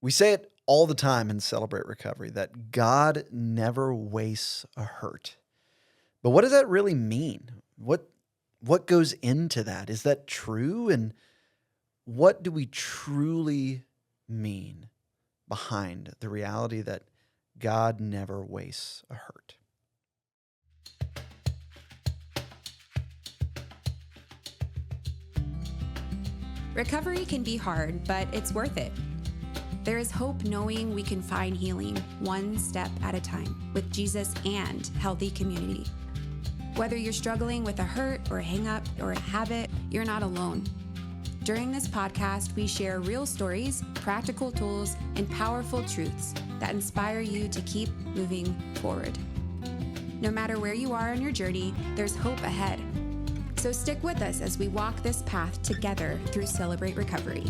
We say it all the time in Celebrate Recovery that God never wastes a hurt. But what does that really mean? What goes into that? Is that true? And what do we truly mean behind the reality that God never wastes a hurt? Recovery can be hard, but it's worth it. There is hope knowing we can find healing one step at a time with Jesus and healthy community. Whether you're struggling with a hurt or a hang-up or a habit, you're not alone. During this podcast, we share real stories, practical tools, and powerful truths that inspire you to keep moving forward. No matter where you are on your journey, there's hope ahead. So stick with us as we walk this path together through Celebrate Recovery.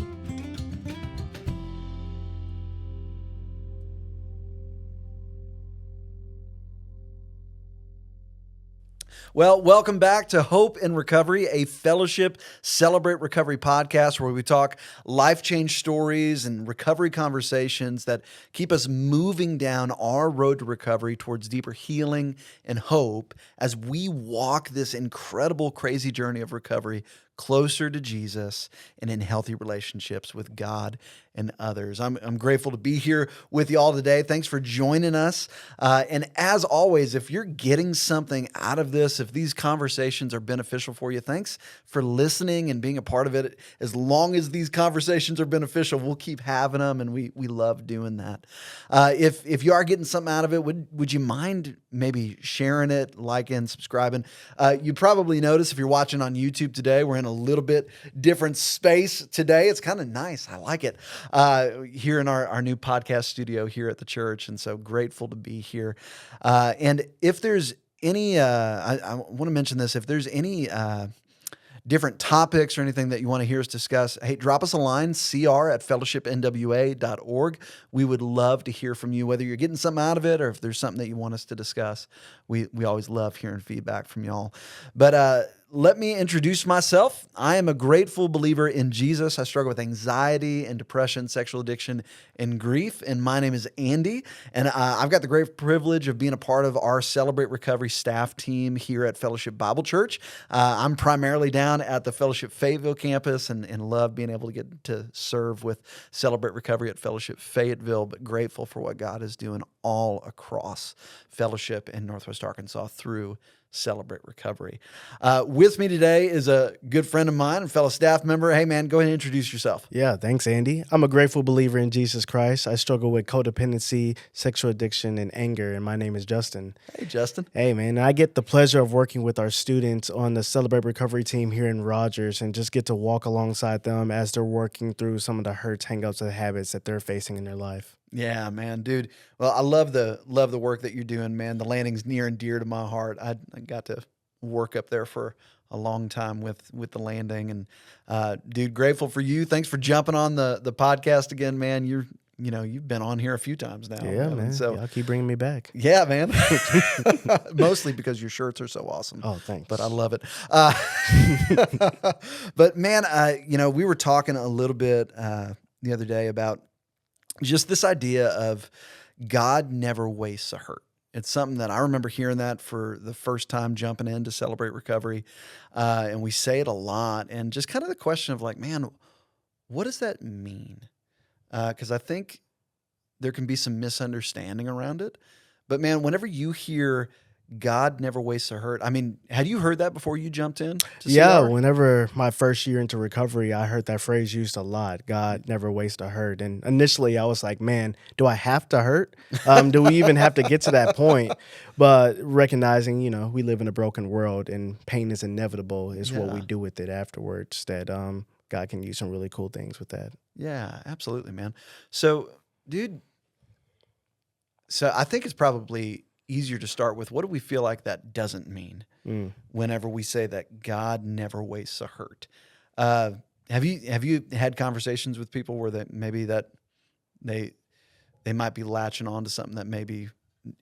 Well, welcome back to Hope in Recovery, a fellowship Celebrate Recovery podcast where we talk life change stories and recovery conversations that keep us moving down our road to recovery towards deeper healing and hope as we walk this incredible, crazy journey of recovery closer to Jesus and in healthy relationships with God and others. I'm grateful to be here with y'all today. Thanks for joining us. And as always, if you're getting something out of this, if these conversations are beneficial for you, thanks for listening and being a part of it. As long as these conversations are beneficial, we'll keep having them, and we love doing that. If you are getting something out of it, would you mind maybe sharing it, liking, subscribing? You probably notice if you're watching on YouTube today, we're in a little bit different space today. It's kind of nice. I like it. Here in our new podcast studio here at the church. And so grateful to be here. And if there's any, I want to mention this, if there's any different topics or anything that you want to hear us discuss, hey, drop us a line, cr@fellowshipnwa.org. We would love to hear from you, whether you're getting something out of it or if there's something that you want us to discuss. We always love hearing feedback from y'all. But let me introduce myself. I am a grateful believer in Jesus. I struggle with anxiety and depression, sexual addiction, and grief. And my name is Andy. And I've got the great privilege of being a part of our Celebrate Recovery staff team here at Fellowship Bible Church. I'm primarily down at the Fellowship Fayetteville campus and love being able to get to serve with Celebrate Recovery at Fellowship Fayetteville, but grateful for what God is doing all across Fellowship in Northwest Arkansas through Celebrate Recovery. With me today is a good friend of mine and fellow staff member. Hey, man, go ahead and introduce yourself. Yeah, thanks, Andy. I'm a grateful believer in Jesus Christ. I struggle with codependency, sexual addiction, and anger, and my name is Justin. Hey, Justin. Hey, man, I get the pleasure of working with our students on the Celebrate Recovery team here in Rogers and just get to walk alongside them as they're working through some of the hurts, hang-ups, and habits that they're facing in their life. Yeah, man, dude. Well, I love the work that you're doing, man. The landing's near and dear to my heart. I got to work up there for a long time with the landing, and dude, grateful for you. Thanks for jumping on the podcast again, man. You've been on here a few times now. Yeah, man. So y'all keep bringing me back. Yeah, man. Mostly because your shirts are so awesome. Oh, thanks. But I love it. But man, we were talking a little bit the other day about just this idea of God never wastes a hurt. It's something that I remember hearing that for the first time jumping in to Celebrate Recovery. And we say it a lot. And just kind of the question of like, man, what does that mean? Because I think there can be some misunderstanding around it. But man, whenever you hear God never wastes a hurt, I mean, had you heard that before you jumped in? Yeah, whenever my first year into recovery, I heard that phrase used a lot. God never wastes a hurt. And initially I was like, man, do I have to hurt? Do we even have to get to that point? But recognizing, we live in a broken world and pain is inevitable is what we do with it afterwards, that God can use some really cool things with that. Yeah, absolutely, man. So, dude, I think it's probably easier to start with what do we feel like that doesn't mean whenever we say that God never wastes a hurt. Have you had conversations with people where they might be latching on to something that maybe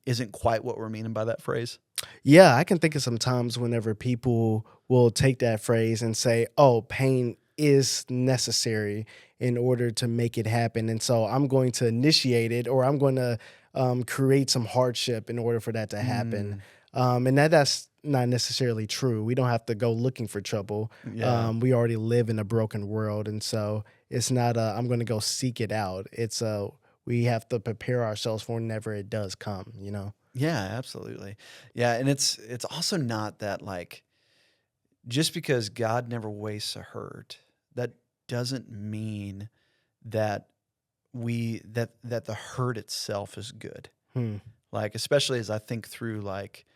isn't quite what we're meaning by that phrase? Yeah, I can think of some times whenever people will take that phrase and say, oh, pain is necessary in order to make it happen. And so I'm going to initiate it, or I'm going to create some hardship in order for that to happen. And that's not necessarily true. We don't have to go looking for trouble. Yeah. We already live in a broken world. And so it's not I'm going to go seek it out. It's we have to prepare ourselves for whenever it does come, you know? Yeah, absolutely. Yeah, and it's also not that like just because God never wastes a hurt, that doesn't mean that that the hurt itself is good. Hmm. Like especially as I think through like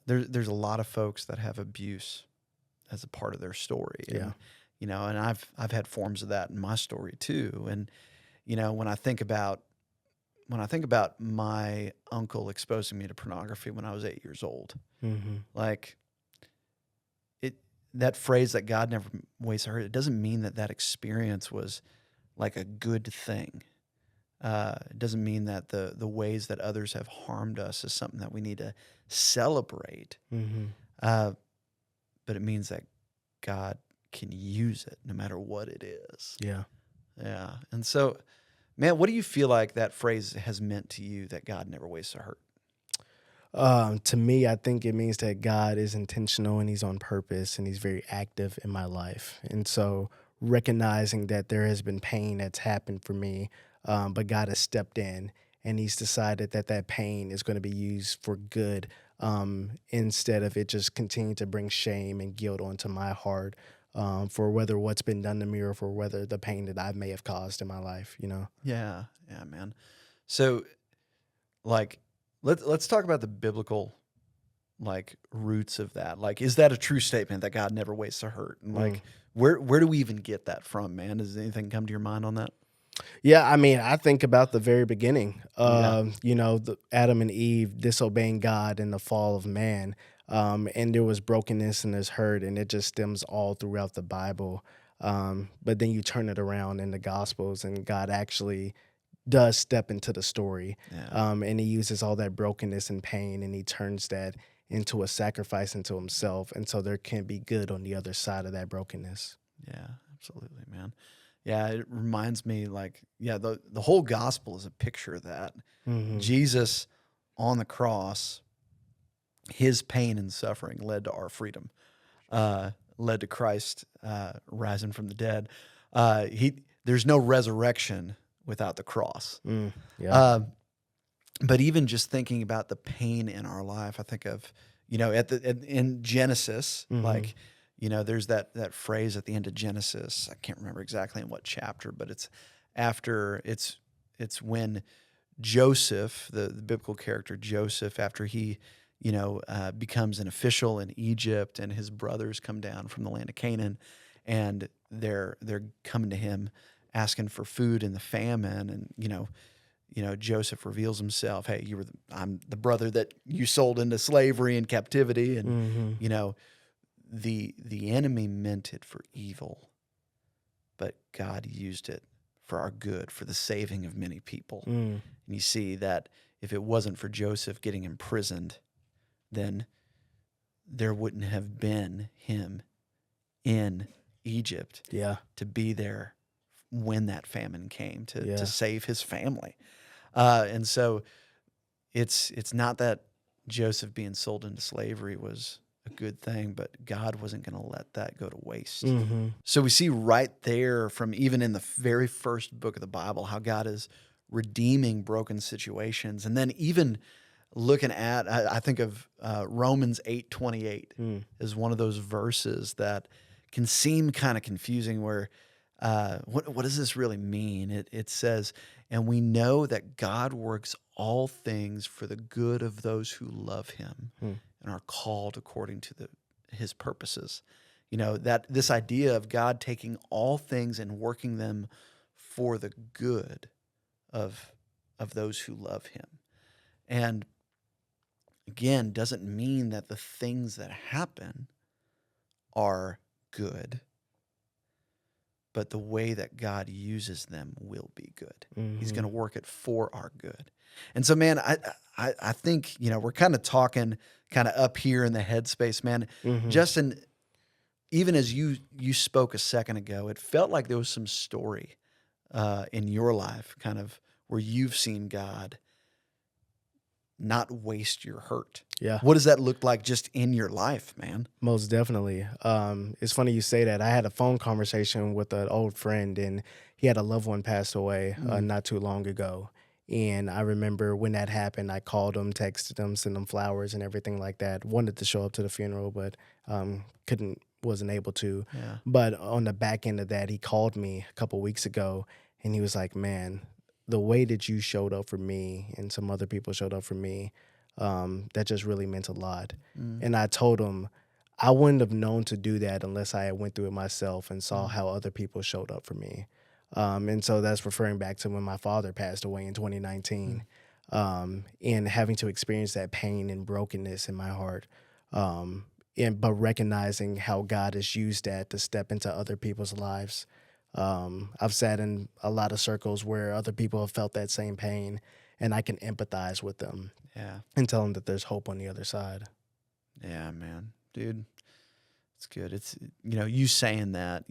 there's a lot of folks that have abuse as a part of their story. Yeah. And and I've had forms of that in my story too. And when I think about my uncle exposing me to pornography when I was 8 years old, Mm-hmm. like that phrase that God never wastes a hurt, it doesn't mean that experience was like a good thing. It doesn't mean that the ways that others have harmed us is something that we need to celebrate. Mm-hmm. But it means that God can use it no matter what it is. Yeah. Yeah. And so, man, what do you feel like that phrase has meant to you, that God never wastes a hurt? To me, I think it means that God is intentional and he's on purpose and he's very active in my life. And so recognizing that there has been pain that's happened for me, but God has stepped in and he's decided that that pain is going to be used for good, instead of it just continuing to bring shame and guilt onto my heart, for whether what's been done to me or for whether the pain that I may have caused in my life, you know? Yeah. Yeah, man. So, like, let's talk about the biblical like roots of that. Like, is that a true statement that God never wastes a hurt? And like, where do we even get that from, man? Does anything come to your mind on that? Yeah, I mean, I think about the very beginning. Yeah. Adam and Eve disobeying God in the fall of man, and there was brokenness and there's hurt, and it just stems all throughout the Bible. But then you turn it around in the Gospels, and God actually does step into the story, Yeah. and he uses all that brokenness and pain, and he turns that into a sacrifice into himself, and so there can be good on the other side of that brokenness. Yeah, absolutely, man. Yeah, it reminds me like, yeah, the whole gospel is a picture of that. Mm-hmm. Jesus on the cross, his pain and suffering led to our freedom, led to Christ rising from the dead. There's no resurrection without the cross. Yeah. But even just thinking about the pain in our life, I think of, in Genesis, like, there's that phrase at the end of Genesis. I can't remember exactly in what chapter, but it's when Joseph, the biblical character Joseph, after he, becomes an official in Egypt, and his brothers come down from the land of Canaan, and they're coming to him asking for food in the famine, and Joseph reveals himself. Hey, I'm the brother that you sold into slavery and captivity, and the enemy meant it for evil, but God used it for our good, for the saving of many people. And you see that if it wasn't for Joseph getting imprisoned, then there wouldn't have been him in Egypt to be there when that famine came to save his family. And so it's not that Joseph being sold into slavery was a good thing, but God wasn't going to let that go to waste. So we see right there, from even in the very first book of the Bible, how God is redeeming broken situations. And then even looking at, I think of Romans 8:28 is one of those verses that can seem kind of confusing, where what does this really mean? It says, and we know that God works all things for the good of those who love him and are called according to his purposes. That this idea of God taking all things and working them for the good of those who love him. And again, doesn't mean that the things that happen are good, but the way that God uses them will be good. He's going to work it for our good. And so, man, I think, we're kind of talking kind of up here in the headspace, man. Justin, even as you spoke a second ago, it felt like there was some story in your life, kind of where you've seen God not waste your hurt. Yeah. What does that look like just in your life, man? Most definitely. It's funny you say that. I had a phone conversation with an old friend, and he had a loved one passed away not too long ago. And I remember when that happened, I called him, texted him, sent him flowers and everything like that. Wanted to show up to the funeral, but wasn't able to. Yeah. But on the back end of that, he called me a couple weeks ago, and he was like, "Man, the way that you showed up for me and some other people showed up for me, that just really meant a lot." And I told him I wouldn't have known to do that unless I had went through it myself and saw how other people showed up for me. And so that's referring back to when my father passed away in 2019, and having to experience that pain and brokenness in my heart. But recognizing how God has used that to step into other people's lives. I've sat in a lot of circles where other people have felt that same pain, and I can empathize with them Yeah. and tell them that there's hope on the other side. Yeah, man. Dude, it's good. It's, you saying that,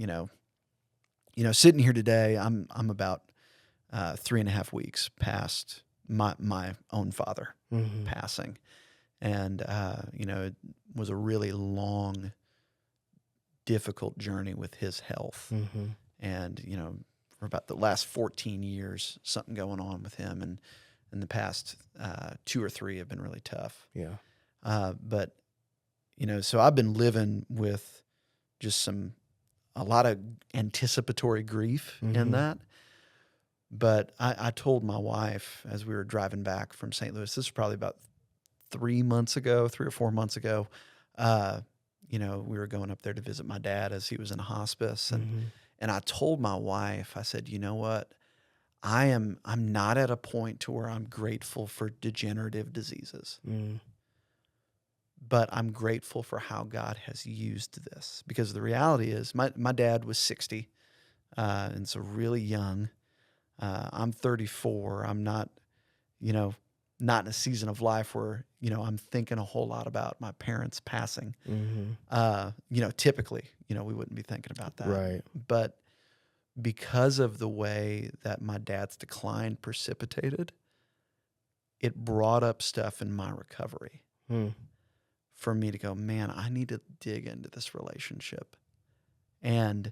sitting here today, I'm about 3.5 weeks past my own father passing. And, it was a really long, difficult journey with his health. And, for about the last 14 years, something going on with him. And in the past 2 or 3 have been really tough. Yeah. But, so I've been living with just a lot of anticipatory grief in that. But I told my wife as we were driving back from St. Louis, this was probably about 3 or 4 months ago, we were going up there to visit my dad as he was in hospice. And I told my wife, I said, you know what? I'm not at a point to where I'm grateful for degenerative diseases. But I'm grateful for how God has used this. Because the reality is my dad was 60, and so really young. I'm 34. I'm not, not in a season of life where, I'm thinking a whole lot about my parents passing. Typically, we wouldn't be thinking about that. Right. But because of the way that my dad's decline precipitated, it brought up stuff in my recovery for me to go, man, I need to dig into this relationship. And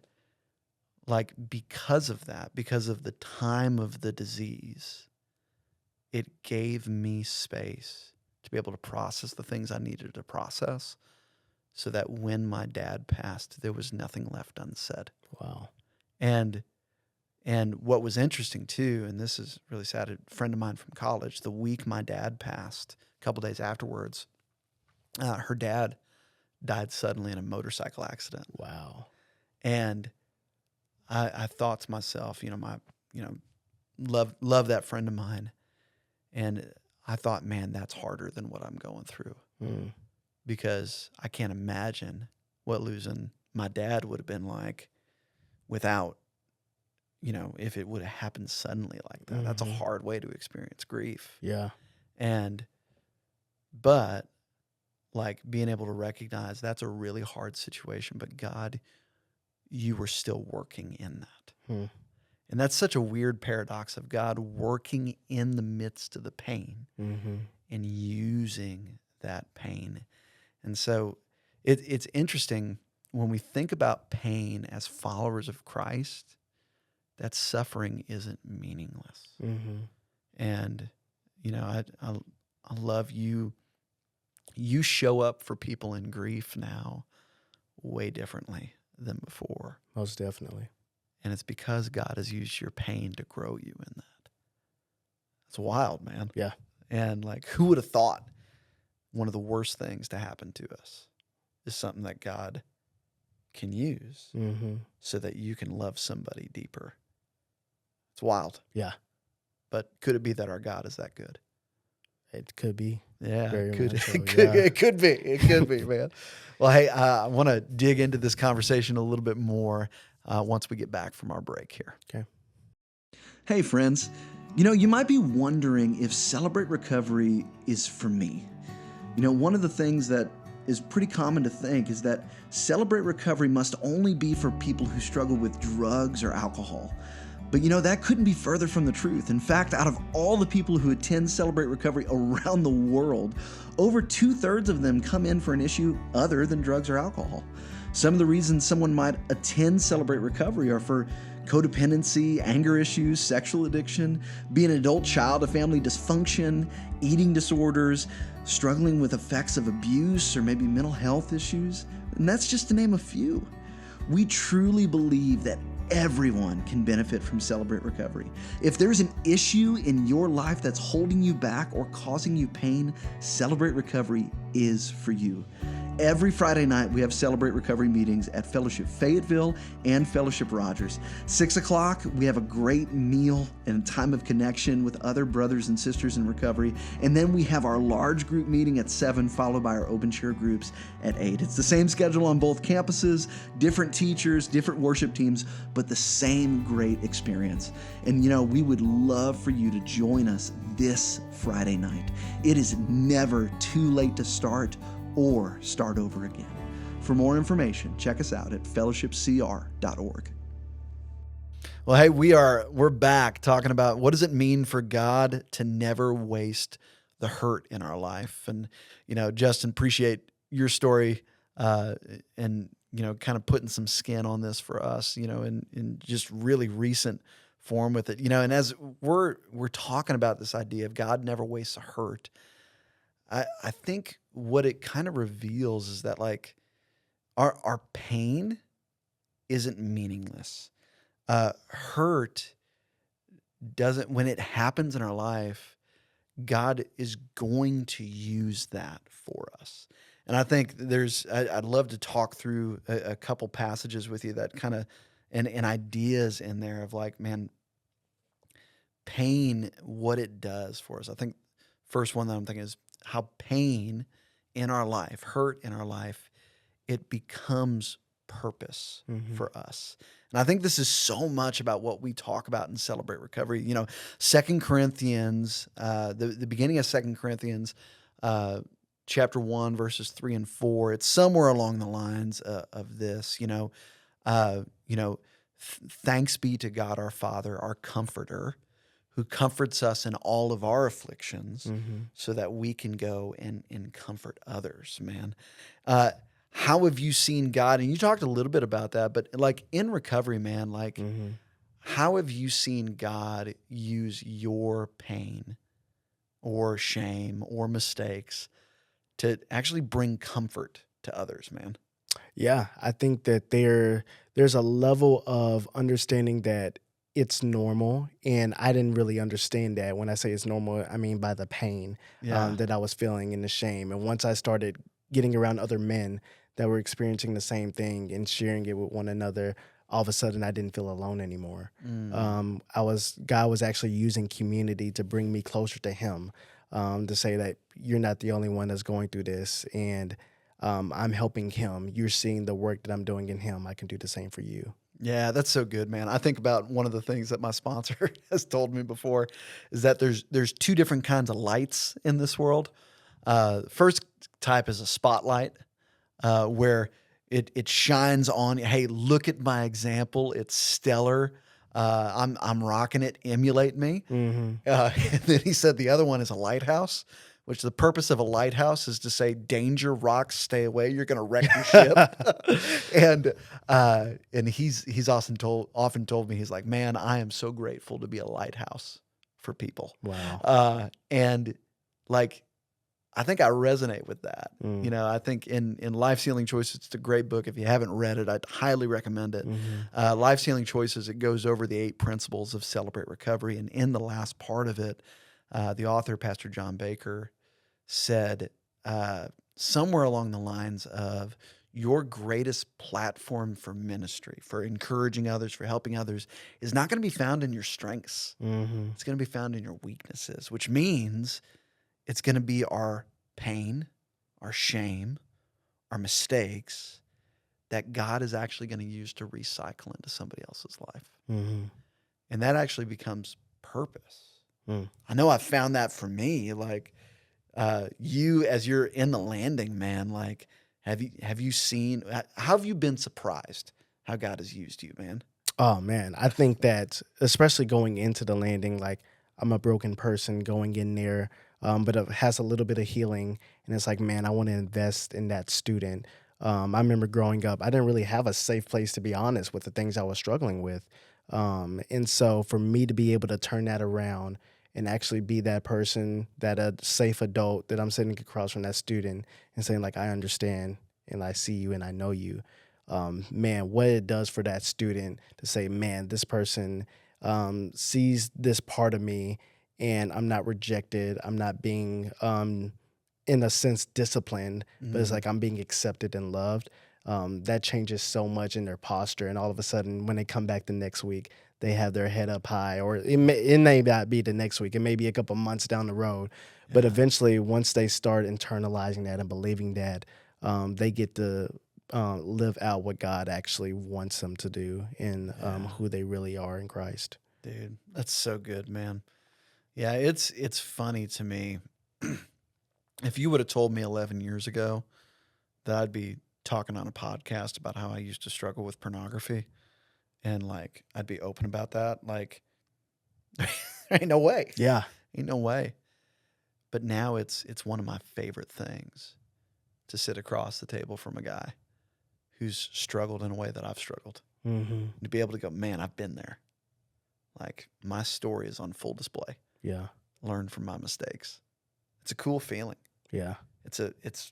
because of that, because of the time of the disease, it gave me space to be able to process the things I needed to process so that when my dad passed, there was nothing left unsaid. Wow. And what was interesting too, and this is really sad, a friend of mine from college, the week my dad passed, a couple days afterwards, her dad died suddenly in a motorcycle accident. Wow. And I thought to myself, love that friend of mine. And I thought, man, that's harder than what I'm going through. Because I can't imagine what losing my dad would have been like without, if it would have happened suddenly like that. That's a hard way to experience grief. Yeah. But being able to recognize that's a really hard situation, but God, you were still working in that. And that's such a weird paradox of God working in the midst of the pain and using that pain. And so it's interesting when we think about pain as followers of Christ, that suffering isn't meaningless. And, I love you. You show up for people in grief now way differently than before. Most definitely. And it's because God has used your pain to grow you in that. It's wild, man. Yeah. And who would have thought one of the worst things to happen to us is something that God can use so that you can love somebody deeper. It's wild. Yeah. But could it be that our God is that good? It could be. Yeah, Very it much so, it could be. It could be, man. Well, hey, I want to dig into this conversation a little bit more once we get back from our break here. Okay. Hey, friends. You might be wondering if Celebrate Recovery is for me. One of the things that is pretty common to think is that Celebrate Recovery must only be for people who struggle with drugs or alcohol. But that couldn't be further from the truth. In fact, out of all the people who attend Celebrate Recovery around the world, over 2/3 of them come in for an issue other than drugs or alcohol. Some of the reasons someone might attend Celebrate Recovery are for codependency, anger issues, sexual addiction, being an adult child of family dysfunction, eating disorders, struggling with effects of abuse, or maybe mental health issues. And that's just to name a few. We truly believe that everyone can benefit from Celebrate Recovery. If there's an issue in your life that's holding you back or causing you pain, Celebrate Recovery is for you. Every Friday night, we have Celebrate Recovery meetings at Fellowship Fayetteville and Fellowship Rogers. 6 o'clock, we have a great meal and a time of connection with other brothers and sisters in recovery. And then we have our large group meeting at 7, followed by our open share groups at 8. It's the same schedule on both campuses, different teachers, different worship teams, but the same great experience. And we would love for you to join us this Friday night. It is never too late to start or start over again. For more information, check us out at fellowshipcr.org. Well, hey, we're back talking about what does it mean for God to never waste the hurt in our life. And, Justin, appreciate your story and, kind of putting some skin on this for us, in just really recent form with it. And as we're talking about this idea of God never wastes a hurt, I think what it kind of reveals is that our pain isn't meaningless. Hurt doesn't, when it happens in our life, God is going to use that for us. And I think I'd love to talk through a couple passages with you that kind of, and ideas in there of pain, what it does for us. I think first one that I'm thinking is how pain in our life, hurt in our life, it becomes purpose for us. And I think this is so much about what we talk about in Celebrate Recovery. 2 Corinthians, the beginning of 2 Corinthians, chapter 1, verses 3 and 4, it's somewhere along the lines of this, thanks be to God our Father, our comforter, who comforts us in all of our afflictions so that we can go and comfort others, man. How have you seen God? And you talked a little bit about that, but in recovery, man, how have you seen God use your pain or shame or mistakes to actually bring comfort to others, man? Yeah, I think that there's a level of understanding that it's normal, and I didn't really understand that. When I say it's normal, I mean by the pain that I was feeling and the shame. And once I started getting around other men that were experiencing the same thing and sharing it with one another, all of a sudden I didn't feel alone anymore. God was actually using community to bring me closer to Him, to say that you're not the only one that's going through this, and I'm helping him. You're seeing the work that I'm doing in him. I can do the same for you. Yeah, that's so good, man. I think about one of the things that my sponsor has told me before is that there's two different kinds of lights in this world. First type is a spotlight, where it shines on. Hey, look at my example. It's stellar. I'm rocking it. Emulate me. And then he said the other one is a lighthouse, which the purpose of a lighthouse is to say, danger, rocks, stay away. You're going to wreck your ship. And he's often told me, he's like, man, I am so grateful to be a lighthouse for people. Wow. And like, I think I resonate with that. You know, I think in Life's Healing Choices, it's a great book. If you haven't read it, I'd highly recommend it. Life's Healing Choices, it goes over the 8 principles of Celebrate Recovery. And in the last part of it, the author, Pastor John Baker, said somewhere along the lines of, your greatest platform for ministry, for encouraging others, for helping others, is not going to be found in your strengths. It's going to be found in your weaknesses, which means it's going to be our pain, our shame, our mistakes that God is actually going to use to recycle into somebody else's life. And that actually becomes purpose. I know I've found that for me, like, you, as you're in the landing, man, like, Have you seen? How have you been surprised how God has used you, man? Oh man, I think that especially going into the landing, like I'm a broken person going in there, but it has a little bit of healing, and it's like, man, I want to invest in that student. I remember growing up, I didn't really have a safe place to be honest with the things I was struggling with, and so for me to be able to turn that around and actually be that person, that a safe adult that I'm sitting across from that student and saying like, I understand and I see you and I know you, man, what it does for that student to say, man, this person sees this part of me and I'm not rejected. I'm not being, in a sense, disciplined, but it's Mm, like I'm being accepted and loved. That changes so much in their posture. And all of a sudden, when they come back the next week, they have their head up high, or it may not be the next week. It may be a couple months down the road. But yeah, eventually, once they start internalizing that and believing that, they get to live out what God actually wants them to do in yeah, who they really are in Christ. dude, that's so good, man. Yeah, it's funny to me. If you would have told me 11 years ago that I'd be talking on a podcast about how I used to struggle with pornography and like I'd be open about that, like there ain't no way. Yeah, Ain't no way. But now it's one of my favorite things to sit across the table from a guy who's struggled in a way that I've struggled. hmm, And to be able to go, man, I've been there. Like my story is on full display. yeah, Learn from my mistakes. It's a cool feeling. yeah, It's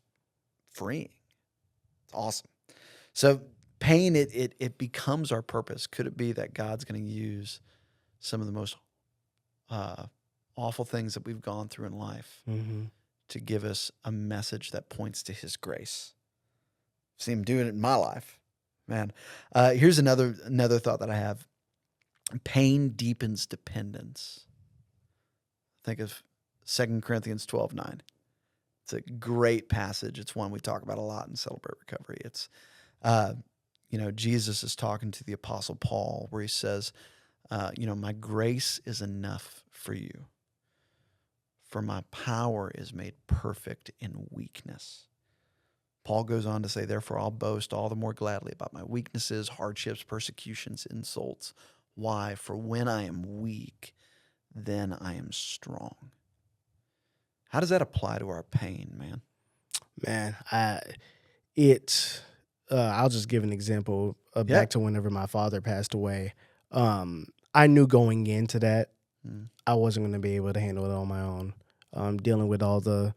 freeing. It's awesome. So pain, it becomes our purpose. Could it be that God's going to use some of the most uh, awful things that we've gone through in life hmm, to give us a message that points to His grace? See Him doing it in my life, man. Here's another thought that I have. Pain deepens dependence. Think of 2 Corinthians 12:9. It's a great passage. It's one we talk about a lot in Celebrate Recovery. It's, uh, Jesus is talking to the Apostle Paul where he says, my grace is enough for you, for my power is made perfect in weakness. Paul goes on to say, therefore, I'll boast all the more gladly about my weaknesses, hardships, persecutions, insults. Why? For when I am weak, then I am strong. How does that apply to our pain, man? man. It. I'll just give an example. Yeah. Back to whenever my father passed away. I knew going into that Mm, I wasn't going to be able to handle it on my own. Dealing with all the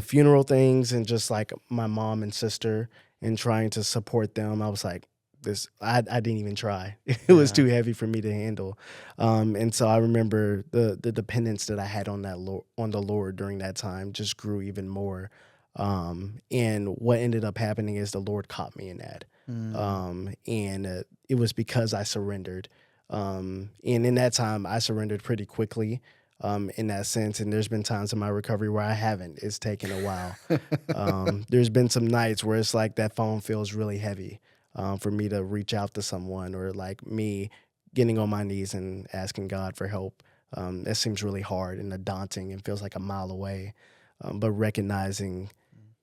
funeral things and just like my mom and sister and trying to support them, I was like, this. I didn't even try. It was yeah. too heavy for me to handle. And so I remember the dependence that I had on on the Lord during that time just grew even more. And what ended up happening is the Lord caught me in that. Mm, And it was because I surrendered. And in that time, I surrendered pretty quickly, in that sense. And there's been times in my recovery where I haven't. It's taken a while. There's been some nights where it's like that phone feels really heavy, for me to reach out to someone, or like me getting on my knees and asking God for help. That seems really hard and daunting and feels like a mile away. But recognizing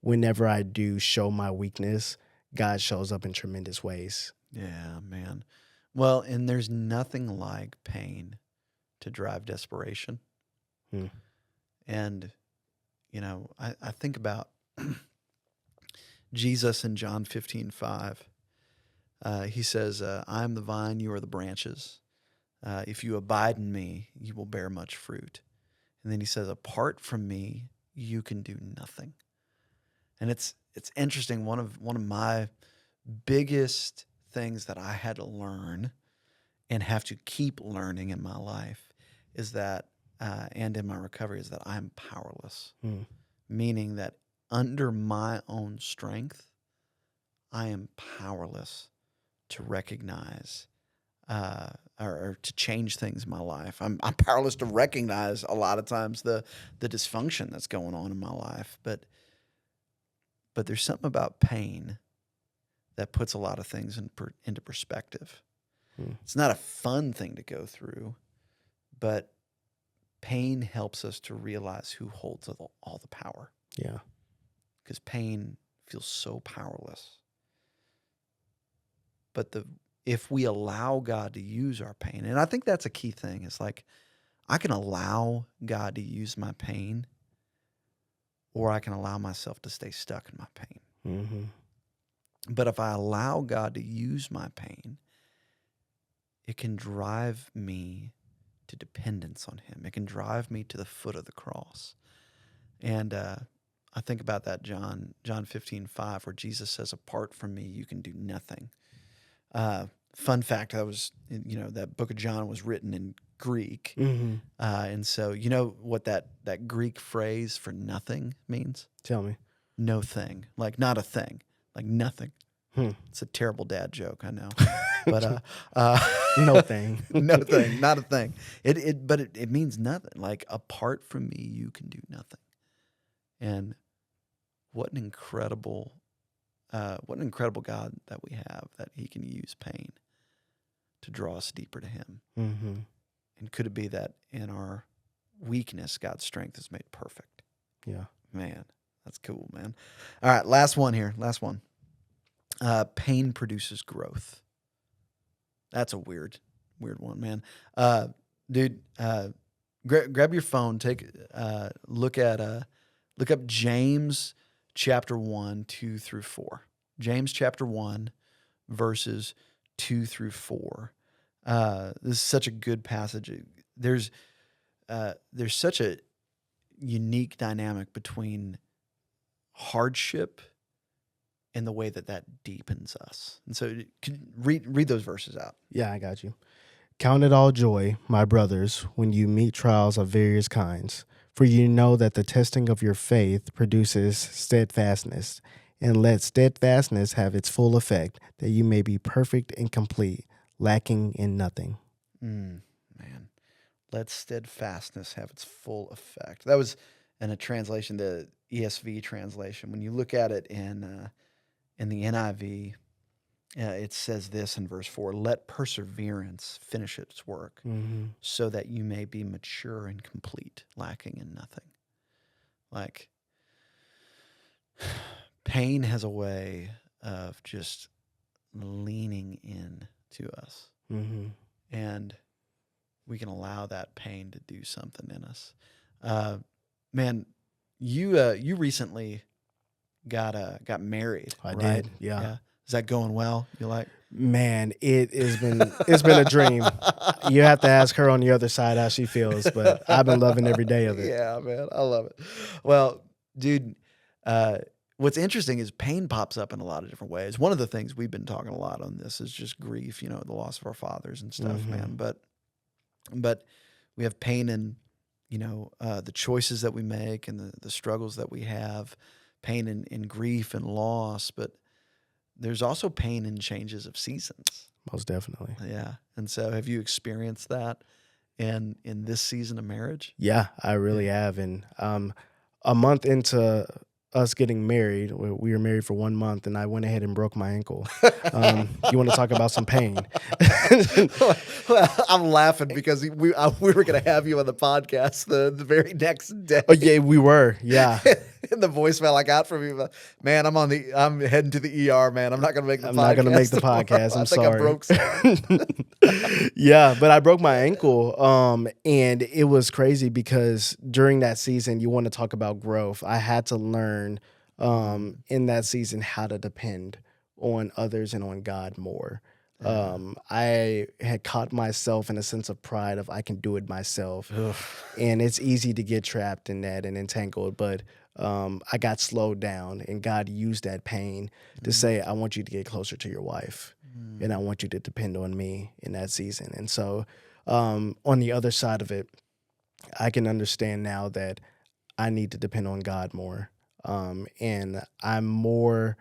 whenever I do show my weakness, God shows up in tremendous ways. yeah, man. Well, and there's nothing like pain to drive desperation. Hmm. And, I think about Jesus in John 15:5. He says, I am the vine, you are the branches. If you abide in me, you will bear much fruit. And then he says, apart from me, you can do nothing. And it's interesting. One of my biggest things that I had to learn and have to keep learning in my life is that, and in my recovery, is that I'm powerless. Hmm. Meaning that under my own strength, I am powerless to recognize or to change things in my life. I'm powerless to recognize a lot of times the dysfunction that's going on in my life. But there's something about pain that puts a lot of things into perspective. Hmm. It's not a fun thing to go through, but pain helps us to realize who holds all the power. Yeah. Because pain feels so powerless. But if we allow God to use our pain, and I think that's a key thing, it's like I can allow God to use my pain, or I can allow myself to stay stuck in my pain. Mm-hmm. But if I allow God to use my pain, it can drive me to dependence on him. It can drive me to the foot of the cross. And I think about that John 15:5, where Jesus says, apart from me, you can do nothing. Fun fact, that book of John was written in Greek. Mm-hmm. And so you know what that Greek phrase for nothing means? Tell me. No thing. Like not a thing. Like nothing. Hmm. It's a terrible dad joke, I know. But No thing. no thing, not a thing. It means nothing. Like apart from me, you can do nothing. And what an incredible God that we have, that he can use pain to draw us deeper to him. Mm-hmm. And could it be that in our weakness, God's strength is made perfect? Yeah. Man, that's cool, man. All right, last one here. Last one. Pain produces growth. That's a weird one, man. Dude, grab your phone. Look up James chapter 1, 2 through 4. James chapter 1, verses 2 through 4. This is such a good passage. There's such a unique dynamic between hardship and the way that deepens us. And so read those verses out. Yeah, I got you. Count it all joy, my brothers, when you meet trials of various kinds, for you know that the testing of your faith produces steadfastness, and let steadfastness have its full effect, that you may be perfect and complete, lacking in nothing. Man, let steadfastness have its full effect. That was in a translation, the ESV translation. When you look at it in the NIV, it says this in verse 4, let perseverance finish its work, Mm-hmm. so that you may be mature and complete, lacking in nothing. Like, pain has a way of just leaning in to us. Mm-hmm. And we can allow that pain to do something in us. Man, you recently got married. I right? did, yeah. Is that going well? You like? Man, it's been a dream. You have to ask her on the other side how she feels, but I've been loving every day of it. Yeah, man, I love it. Well, dude, what's interesting is pain pops up in a lot of different ways. One of the things we've been talking a lot on this is just grief, the loss of our fathers and stuff, Mm-hmm. man. But we have pain in, the choices that we make and the struggles that we have, pain in grief and loss, but there's also pain in changes of seasons. Most definitely. Yeah. And so have you experienced that in this season of marriage? Yeah, I really have. And a month into us getting married, we were married for 1 month, and I went ahead and broke my ankle. You want to talk about some pain? Well, I'm laughing because we were going to have you on the podcast the very next day. Oh yeah, we were. Yeah. In the voicemail I got from you, man, I'm heading to the ER, man. I'm not going to make the podcast. I'm not going to make the podcast. tomorrow. I'm I think sorry. I broke something. Yeah, but I broke my ankle, and it was crazy because during that season, you want to talk about growth. I had to learn in that season how to depend on others and on God more. I had caught myself in a sense of pride of I can do it myself, and it's easy to get trapped in that and entangled, but I got slowed down, and God used that pain to say, I want you to get closer to your wife, and I want you to depend on me in that season. And so on the other side of it, I can understand now that I need to depend on God more. And I've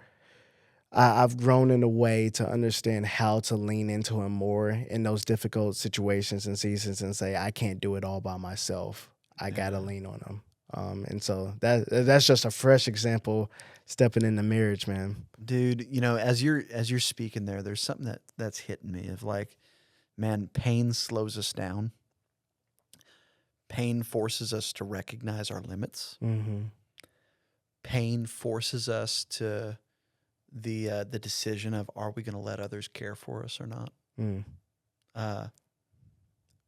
grown in a way to understand how to lean into him more in those difficult situations and seasons and say, I can't do it all by myself. I got to lean on him. And so that's just a fresh example stepping into marriage, man. Dude, as you're speaking there's something that's hitting me of like, man, pain slows us down. Pain forces us to recognize our limits. Mm-hmm. pain forces us to the decision of, are we going to let others care for us or not? Mm.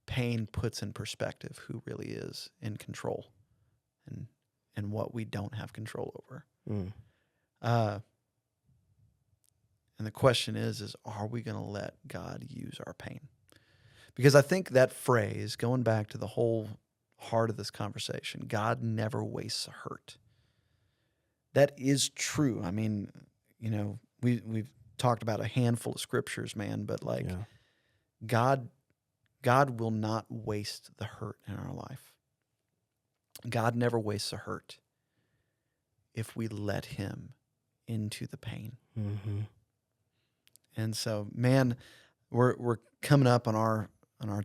Pain puts in perspective who really is in control and what we don't have control over. Mm. And the question is are we going to let God use our pain? Because I think that phrase, going back to the whole heart of this conversation, God never wastes a hurt. That is true. I mean, you know, we've talked about a handful of scriptures, man, but like God will not waste the hurt in our life. God never wastes a hurt if we let him into the pain. Mm-hmm. And so, man, we're coming up on our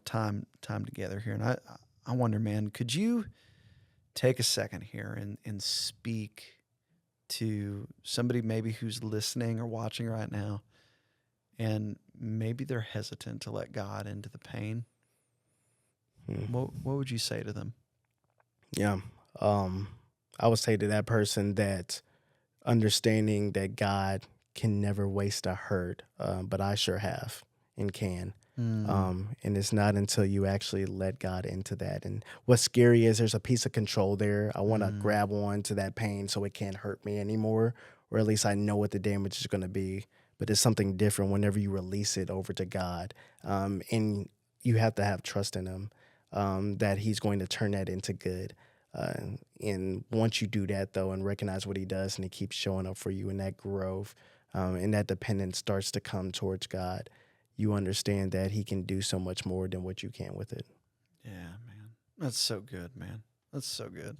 time together here, and I wonder, man, could you take a second here and speak to somebody maybe who's listening or watching right now, and maybe they're hesitant to let God into the pain? What would you say to them? Yeah. I would say to that person that understanding that God can never waste a hurt, but I sure have and can. And it's not until you actually let God into that. And what's scary is there's a piece of control there. I want to grab on to that pain so it can't hurt me anymore, or at least I know what the damage is going to be. But it's something different whenever you release it over to God. And you have to have trust in him, that he's going to turn that into good. And once you do that, though, and recognize what he does, and he keeps showing up for you in that growth, and that dependence starts to come towards God, you understand that he can do so much more than what you can with it. Yeah, man. That's so good, man. That's so good.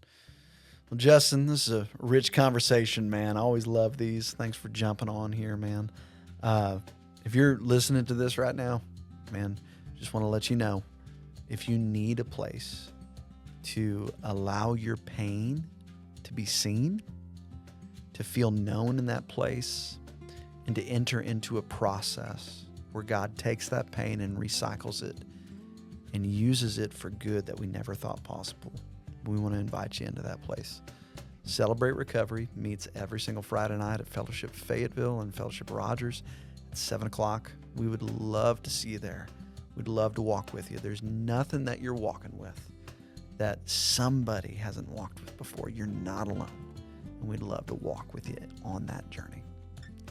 Well, Justin, this is a rich conversation, man. I always love these. Thanks for jumping on here, man. If you're listening to this right now, man, just want to let you know, if you need a place to allow your pain to be seen, to feel known in that place, and to enter into a process where God takes that pain and recycles it and uses it for good that we never thought possible, we want to invite you into that place. Celebrate Recovery meets every single Friday night at Fellowship Fayetteville and Fellowship Rogers at 7 o'clock. We would love to see you there. We'd love to walk with you. There's nothing that you're walking with that somebody hasn't walked with before. You're not alone. And we'd love to walk with you on that journey.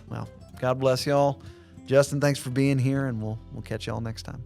Well, God bless y'all. Justin, thanks for being here, and we'll catch y'all next time.